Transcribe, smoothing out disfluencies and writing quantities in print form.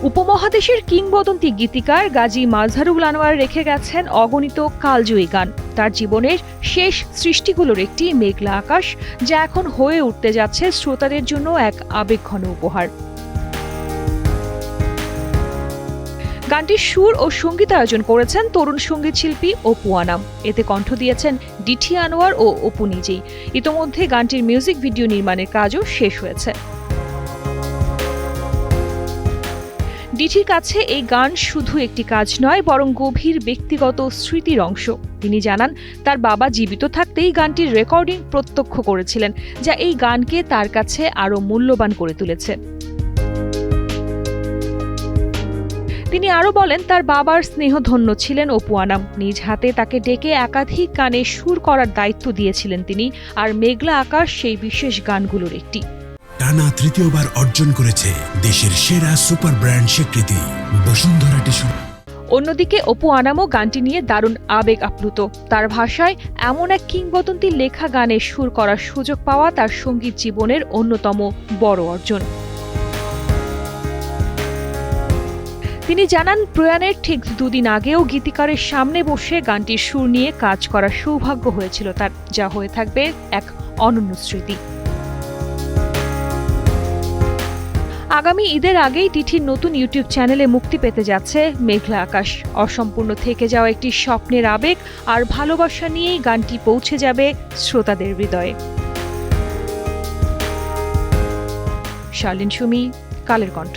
উপমহাদেশের কিংবদন্তি গীতিকার গাজী মাজহারুল আনোয়ার রেখে গেছেন অগণিত কালজয়ী গান। তার জীবনের শেষ সৃষ্টিগুলোর একটি মেঘলা আকাশ, যা এখন হয়ে উঠতে যাচ্ছে শ্রোতাদের জন্য এক আবেগঘন উপহার। গানটির সুর ও সঙ্গীতায়োজন করেছেন তরুণ সঙ্গীতশিল্পী অপু আনাম। এতে কণ্ঠ দিয়েছেন ডিঠি আনোয়ার ও অপু নিজেই। ইতোমধ্যে গানটির মিউজিক ভিডিও নির্মাণের কাজও শেষ হয়েছে। ডিঠির কাছে এই গান শুধু একটি কাজ নয়, বরং গভীর ব্যক্তিগত স্মৃতির অংশ। তিনি জানান, তার বাবা জীবিত থাকতেই গানটির রেকর্ডিং প্রত্যক্ষ করেছিলেন, যা এই গানকে তার কাছে আরও মূল্যবান করে তুলেছে। তিনি আরও বলেন, তার বাবার স্নেহধন্য ছিলেন অপু আনাম। নিজ হাতে তাকে ডেকে একাধিক গানে সুর করার দায়িত্ব দিয়েছিলেন তিনি, আর মেঘলা আকাশ সেই বিশেষ গানগুলোর একটি। টানা তৃতীয়বার অর্জন করেছে দেশের সেরা সুপার ব্র্যান্ড স্বীকৃতি বসুন্ধরা টিস্যু। অন্যদিকে অপু আনামও গানটি নিয়ে দারুণ আবেগ আপ্লুত। তার ভাষায় এমন এক কিংবদন্তির লেখা গানে সুর করার সুযোগ পাওয়া তার সঙ্গীত জীবনের অন্যতম বড় অর্জন। তিনি জানান, প্রয়াণের ঠিক দুদিন আগেও গীতিকারের সামনে বসে গানটির সুর নিয়ে কাজ করার সৌভাগ্য হয়েছিল তার, যা হয়ে থাকবে এক অনন্য স্মৃতি। আগামী ঈদের আগেই ডিঠির নতুন ইউটিউব চ্যানেলে মুক্তি পেতে যাচ্ছে মেঘলা আকাশ। অসম্পূর্ণ থেকে যাওয়া একটি স্বপ্নের আবেগ আর ভালোবাসা নিয়েই গানটি পৌঁছে যাবে শ্রোতাদের হৃদয়ে। শার্লিন সুমি, কালের কণ্ঠ।